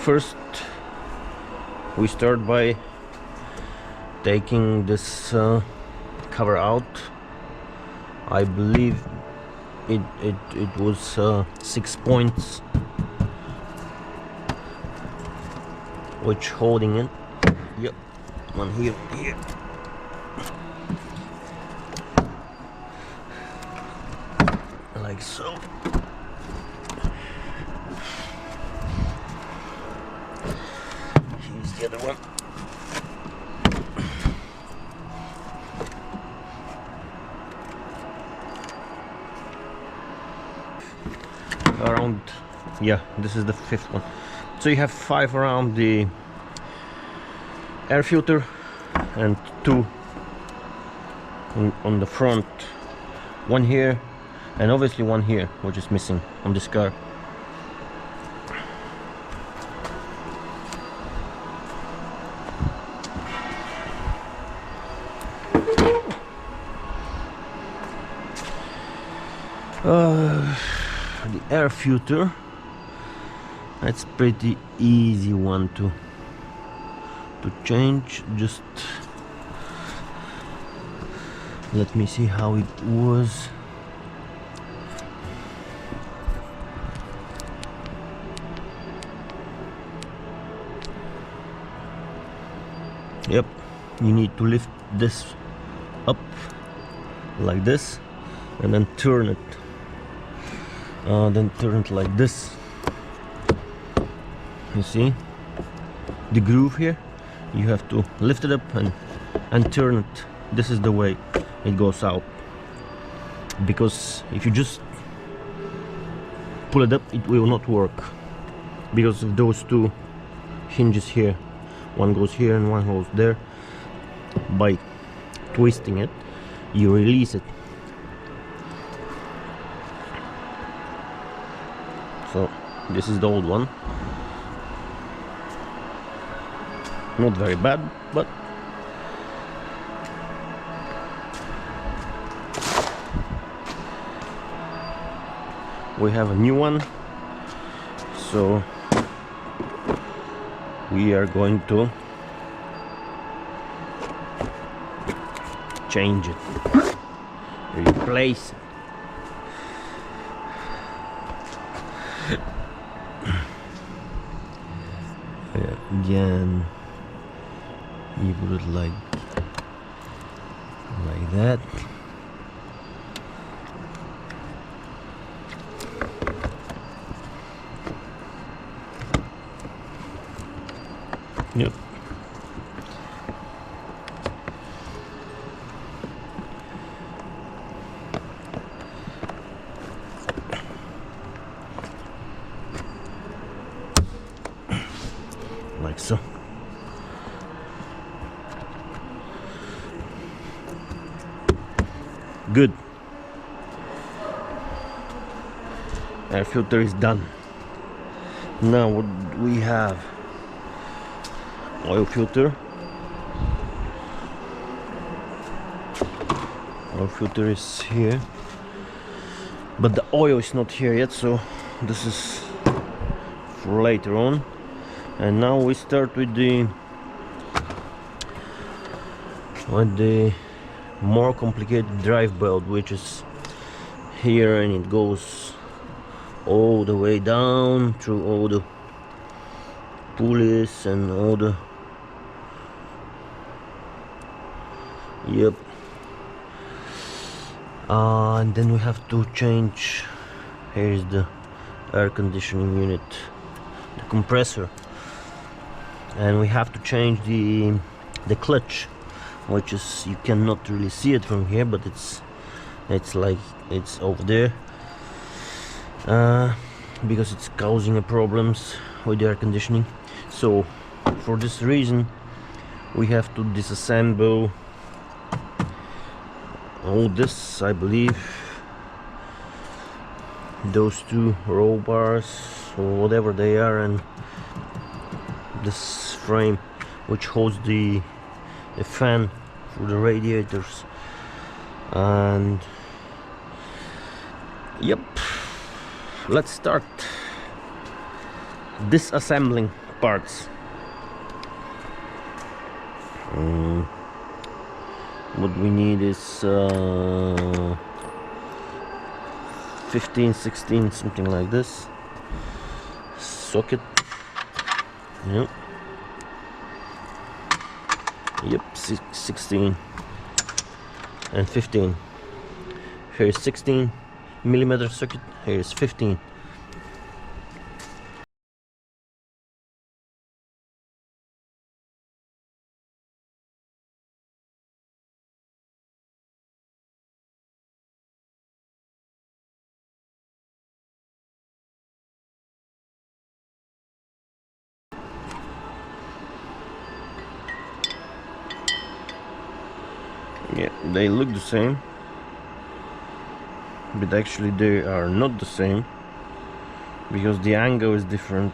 First we start by taking this cover out. I believe it was 6 points which holding it. Yep, one here. Like so. Here's the other one. Around, yeah, this is the 5th one. So you have 5 around the air filter and 2 on the front, 1 here and obviously 1 here, which is missing on this car. The air filter, that's pretty easy one to change. Just let me see how it was. Yep, you need to lift this up like this and then turn it. Then turn it like this. You see the groove here? You have to lift it up and turn it. This is the way it goes out, because if you just pull it up, it will not work because of those 2 hinges here. One goes here and one goes there. By twisting it, you release it. So this is the old one. Not very bad, but we have a new one, so we are going to change it, replace it. Again, you put it like that. Yep. Like so. Good. Air filter is done. Now what we have? Oil filter. Oil filter is here, but the oil is not here yet, so this is for later on. And now we start with the more complicated drive belt, which is here, and it goes all the way down through all the pulleys and all the, yep. And then we have to change, here's the air conditioning unit, the compressor, and we have to change the clutch, which is, you cannot really see it from here, but it's like it's over there, because it's causing problems with the air conditioning. So for this reason we have to disassemble all this, I believe, those 2 roll bars or whatever they are, and this frame which holds the fan for the radiators. And yep, let's start disassembling parts. What we need is 15, 16, something like this. Socket. Yep. Yep, 16 and 15. Here is 16 millimeter socket. Here is 15. Yeah, they look the same, but actually they are not the same because the angle is different.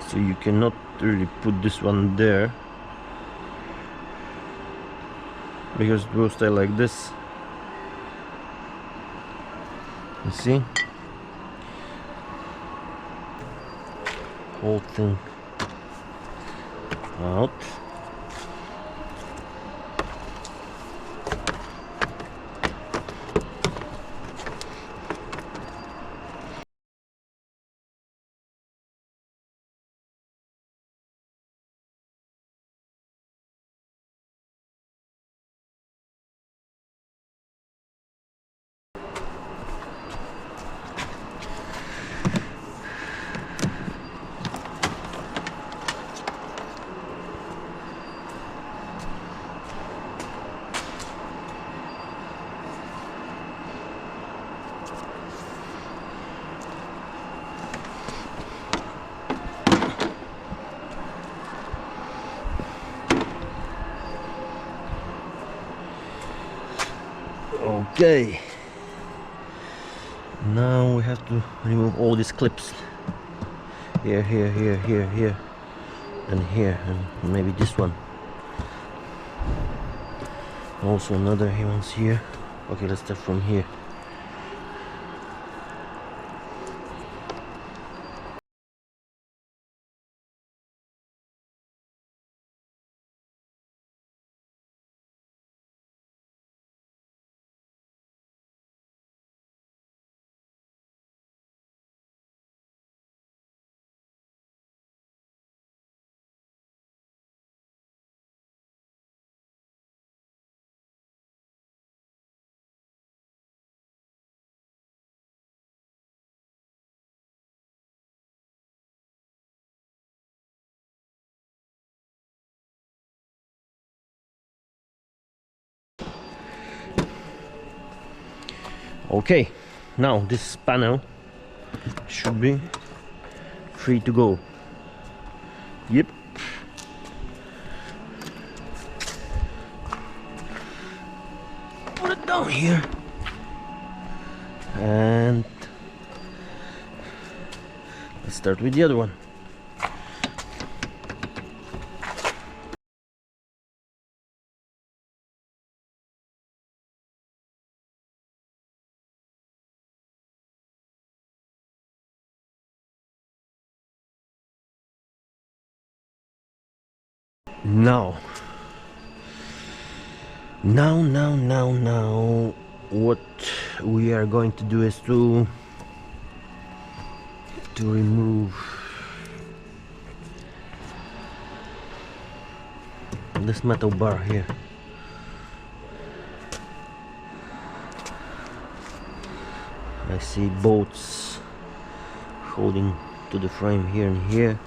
So you cannot really put this one there because it will stay like this. You see? Whole thing out. Okay, now we have to remove all these clips here, here, here, here, here, and here, and maybe this one. Also another ones here. Okay, let's start from here. Okay, now this panel should be free to go. Yep. Put it down here. And let's start with the other one. Now what we are going to do is to remove this metal bar here. I see bolts holding to the frame here and here,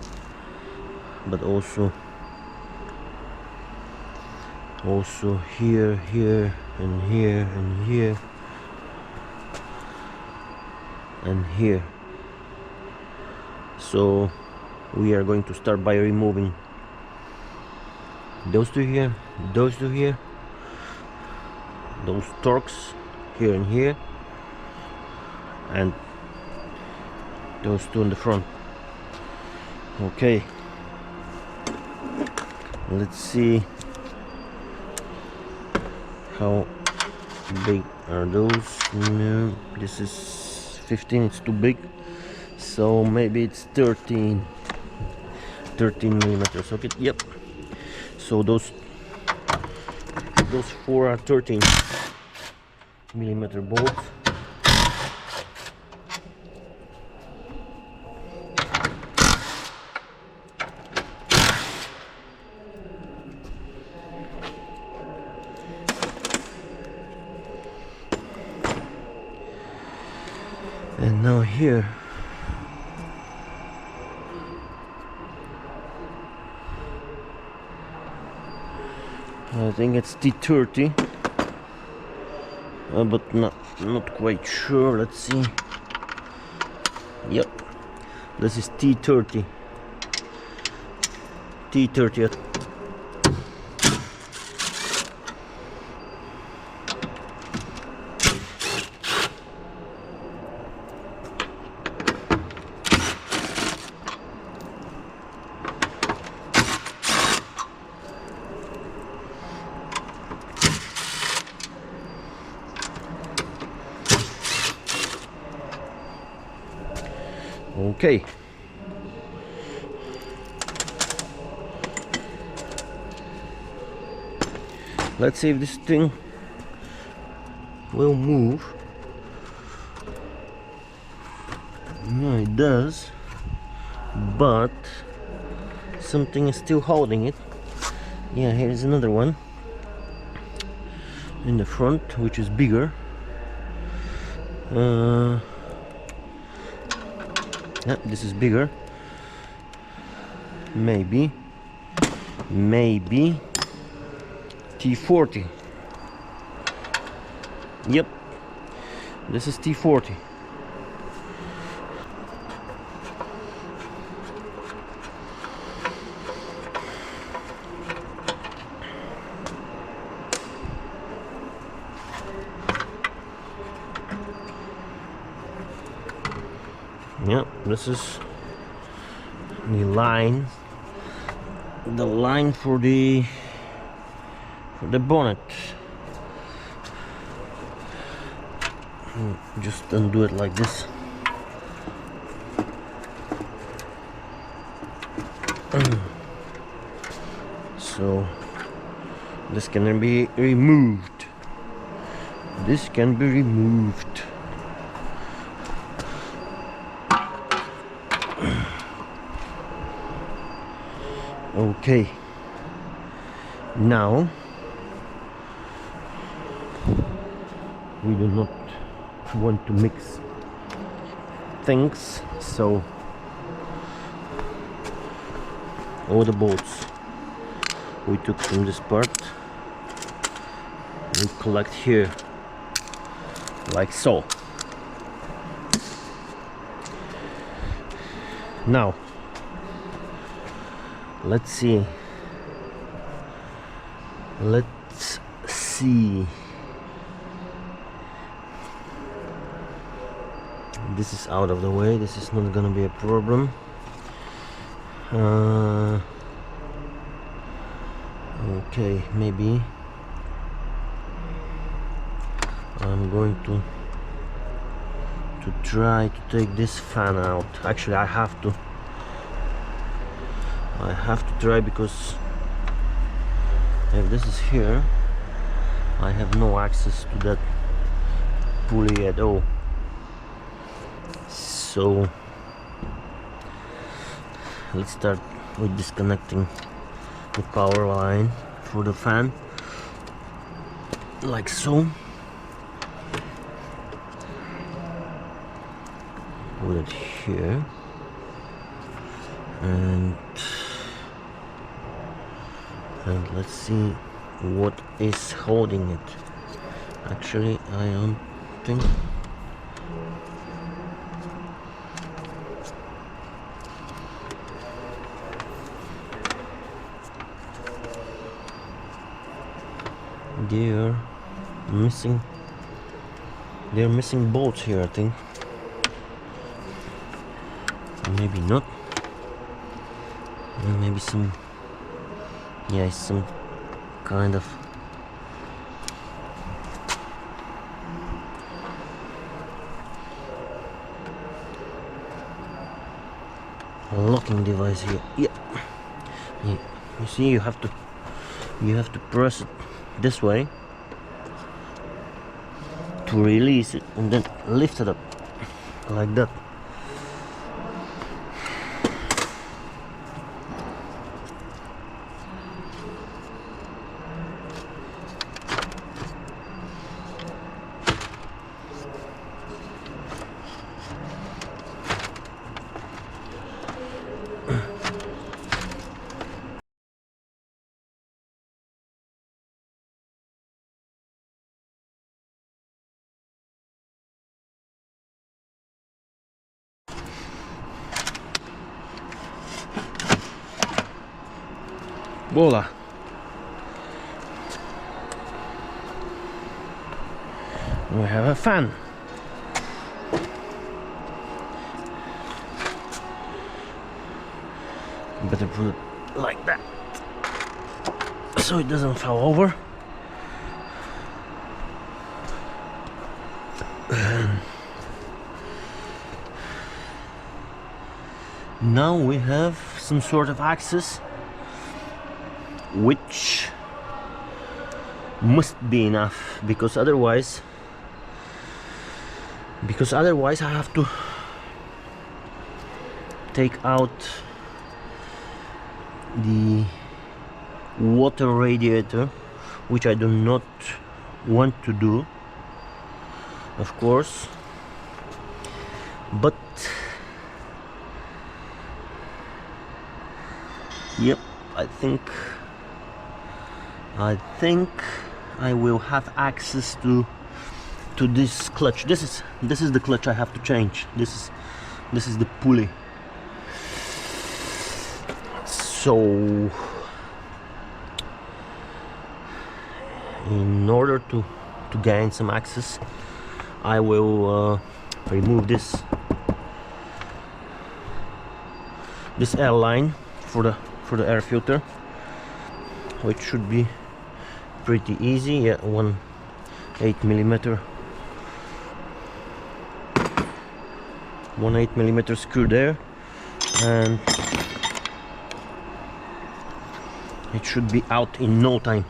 but also here, here, and here, and here, and here. So we are going to start by removing those two here, those two here, those torques here and here, and those two in the front. Okay, let's see how big are those. No, this is 15, it's too big, so maybe it's 13. 13 millimeter socket. Yep. So those four are 13 millimeter bolts. And now here I think it's T30, but not quite sure. Let's see. Yep, this is T30. Okay. Let's see if this thing will move. Yeah, it does, but something is still holding it. Yeah, here's another one in the front, which is bigger. Yeah, this is bigger. Maybe T40. Yep, this is T40. Yeah, this is the line for the bonnet. Just undo it like this. So this can be removed. This can be removed. Okay, now we do not want to mix things, so all the bolts we took from this part we collect here like so. Now let's see. This is out of the way. This is not gonna be a problem. Okay, maybe I'm going to try to take this fan out. Actually, I have to try, because if this is here, I have no access to that pulley at all. So let's start with disconnecting the power line for the fan, like so. Put it here, and let's see what is holding it. Actually, I don't think they're missing bolts here, I think. Maybe not. Maybe some, yeah, some kind of locking device here. Yeah, you see, you have to press it this way to release it, and then lift it up like that. Voila! We have a fan. Better put it like that so it doesn't fall over. Now we have some sort of access, which must be enough, because otherwise I have to take out the water radiator, which I do not want to do, of course, but yep, I think I will have access to this clutch. This is the clutch I have to change. This is the pulley. So in order to gain some access, I will remove this air line for the air filter, which should be pretty easy. Yeah, 1/8 millimeter screw there, and it should be out in no time.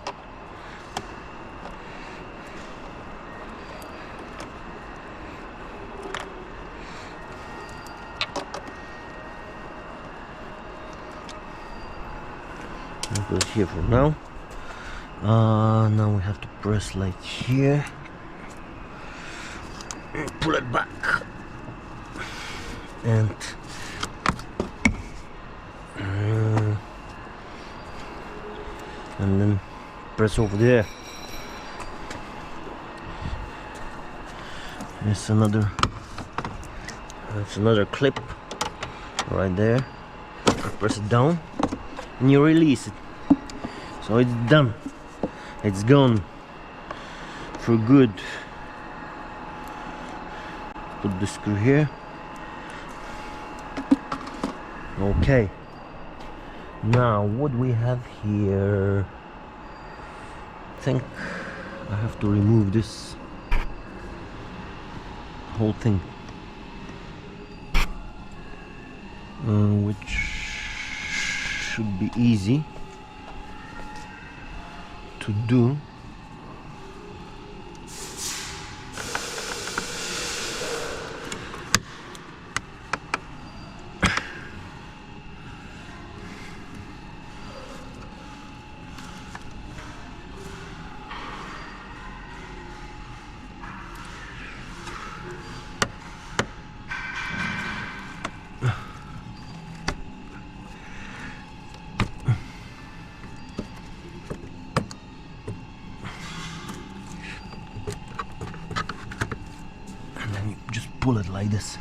I'll put it here for now. Now we have to press like here, pull it back, and then press over there. That's another clip right there. Press it down and you release it. So it's done. It's gone for good. Put the screw here. Okay. Now what we have here? I think I have to remove this whole thing, which should be easy to do. Pull it like this.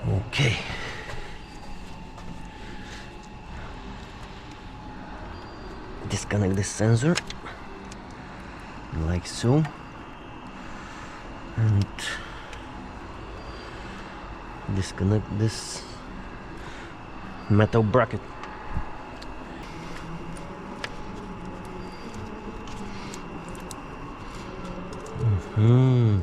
Okay. Disconnect this sensor like so, and disconnect this metal bracket. Hmm.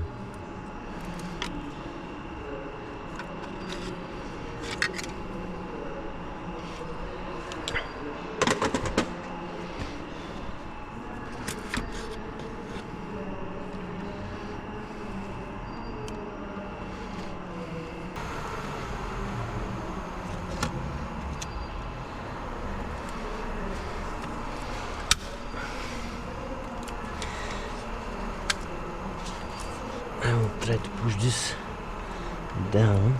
I will try to push this down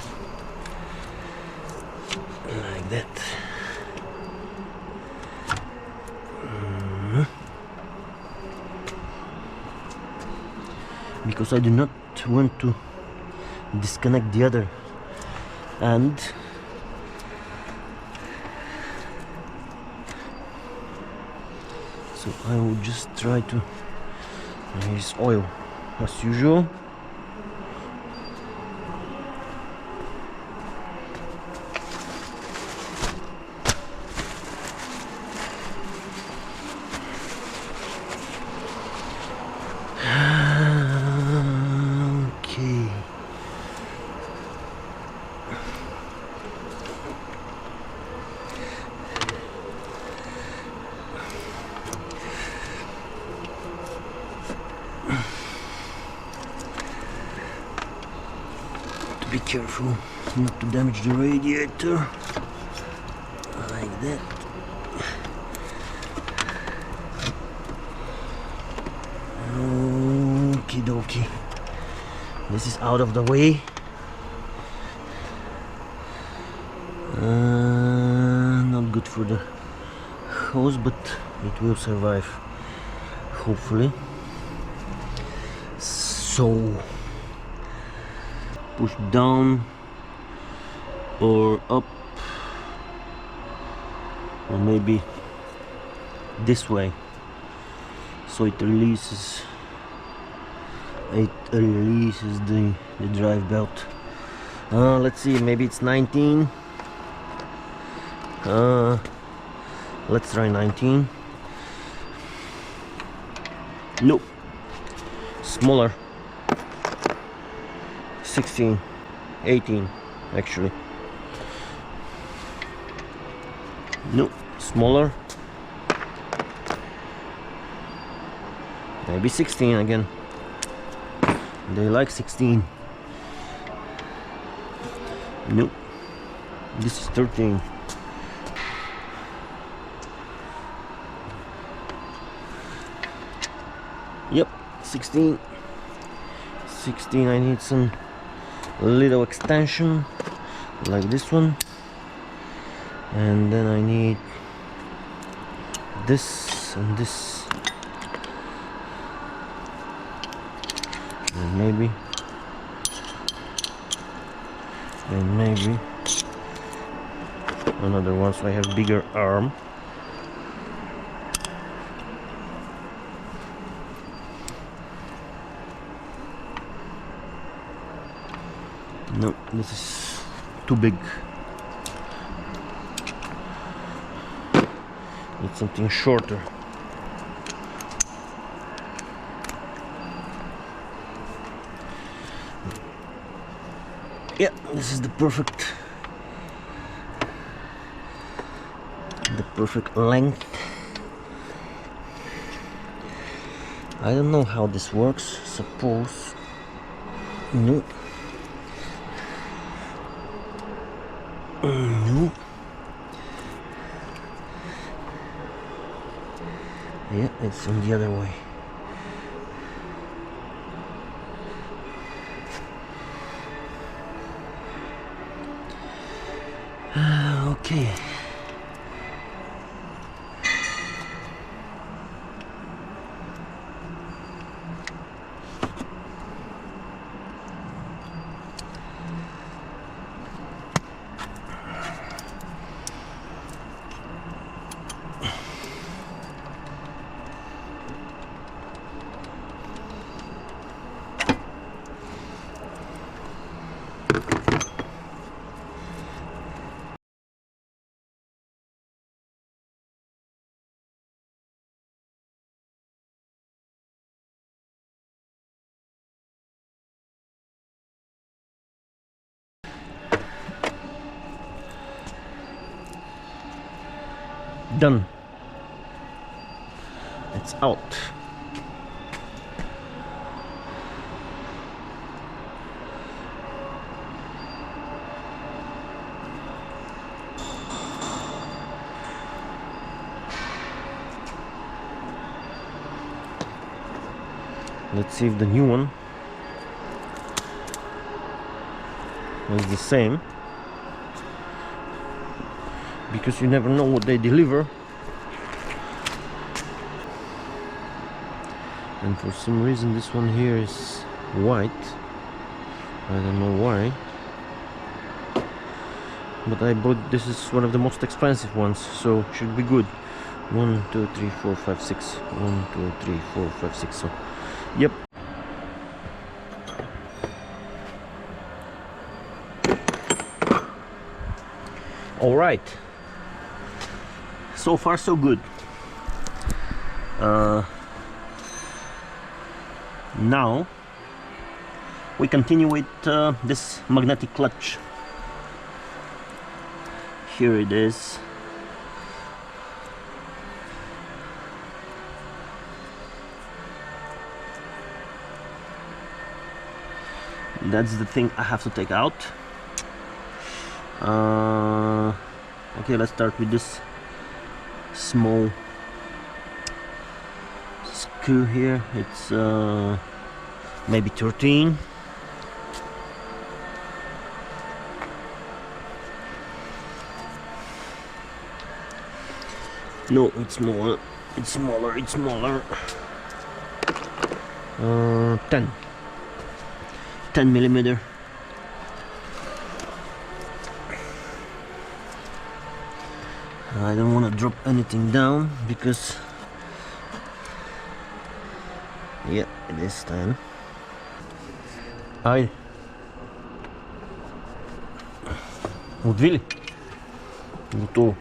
like that. Because I do not want to disconnect the other end. So I will just try to use oil as usual. Okay. Be careful not to damage the radiator like that. Okie dokie. This is out of the way. Not good for the hose, but it will survive, hopefully. So push down or up, or maybe this way, so it releases the drive belt. Let's see, maybe it's 19. Let's try 19. Nope, smaller. 16, 18 actually. No, smaller. Maybe 16 again. They like 16. Nope, this is 13. Yep, 16. 16, I need some little extension like this one, and then I need this and this, and maybe another one, so I have bigger arm. No, this is too big. Need something shorter. Yeah, this is the perfect length. I don't know how this works. Suppose no. No. Yeah, it's on the other way. Okay. Done. It's out. Let's see if the new one is the same, because you never know what they deliver. And for some reason this one here is white. I don't know why, but I bought, this is one of the most expensive ones, so should be good. 1 2 3 4 5 6 1 2 3 4 5 6. So yep. All right, so far so good. Now we continue with this magnetic clutch. Here it is. That's the thing I have to take out. Okay, let's start with this small screw here. It's maybe 13. No, it's smaller. It's smaller. It's smaller. 10 millimeter. I don't want to drop anything down because, yeah, it is 10. Айде. Отви ли? Готово.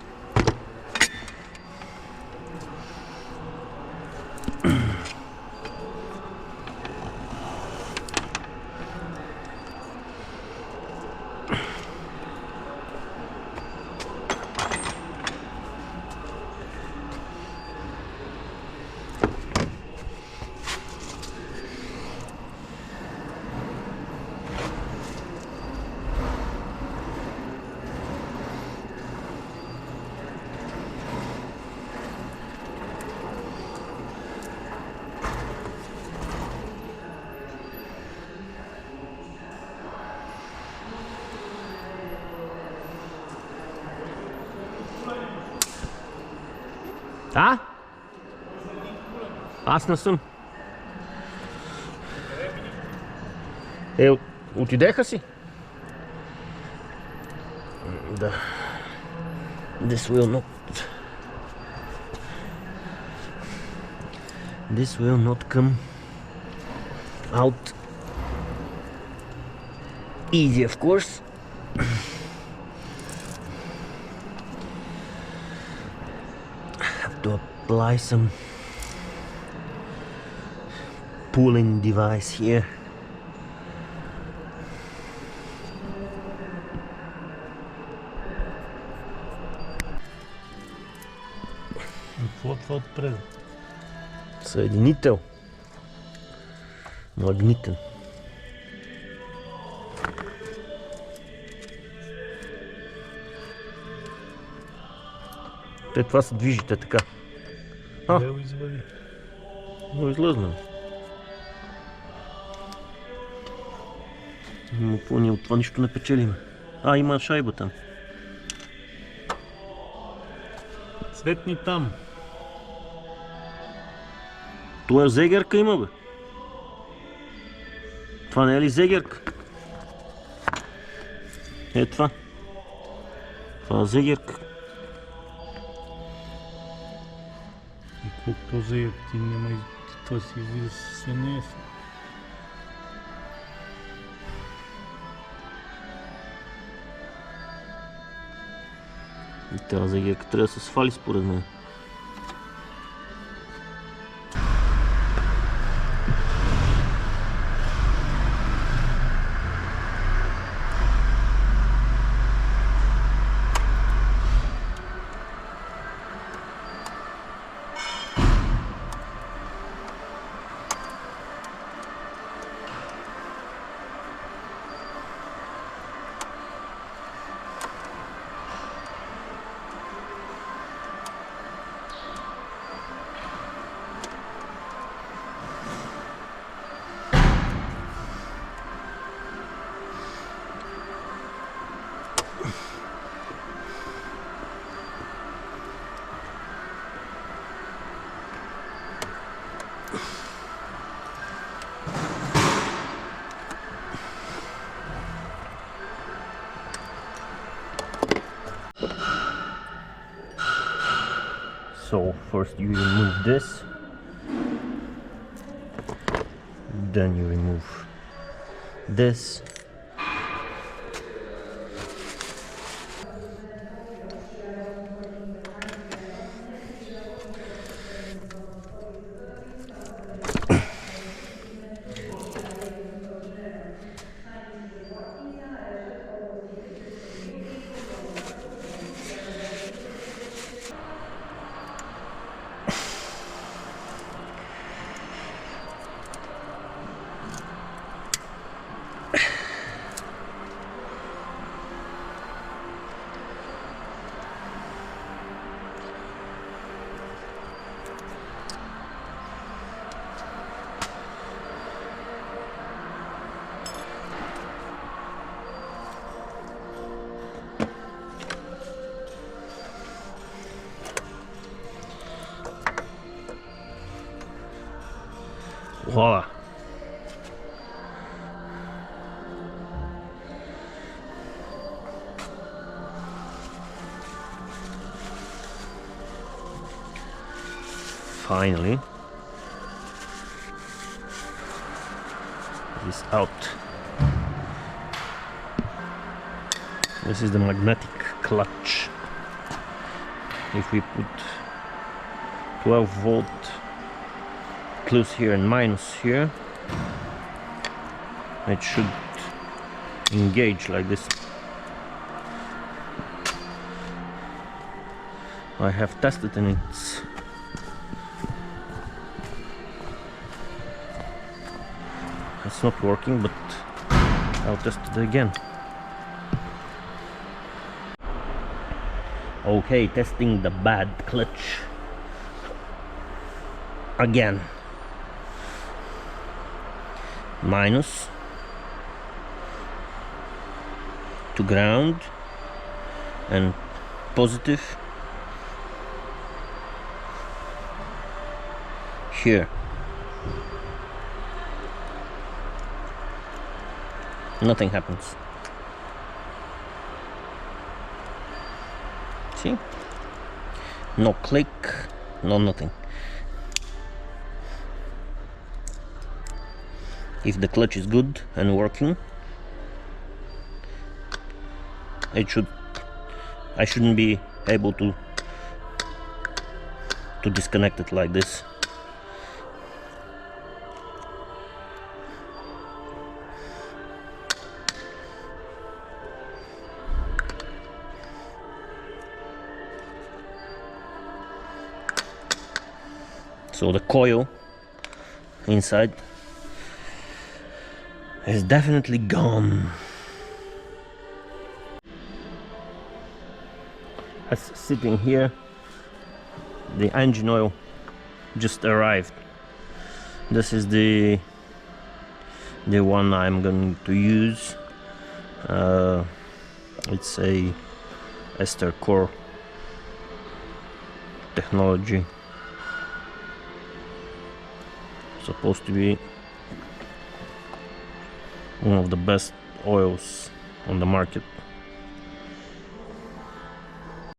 А? Аз не съм. Отидеха си? Да. This will not come out easy, of course. To apply some pulling device here. Какво това отпред? Съединител. Магнитен. Те това се движите така. Къде го извади? Но излъзна. Но ние от това нищо не печелиме. Има шайба там. Цветни там. Това зегерка има, бе. Това не е ли зегерка? Е това. Това е зегерка. И колко зегерка ти няма и това си излиза с нея. И тази зегерка трябва да се свали според мен. So first you remove this, then you remove this. Voila. Finally, it's out. This is the magnetic clutch. If we put 12-volt plus here and minus here, it should engage like this. I have tested and it's not working, but I'll test it again. Okay, testing the bad clutch again. Minus to ground and positive here. Nothing happens. See? No click, no nothing. If the clutch is good and working, I shouldn't be able to disconnect it like this. So the coil inside is definitely gone. As sitting here, the engine oil just arrived. This is the one I'm going to use. It's a ester core technology. Supposed to be one of the best oils on the market.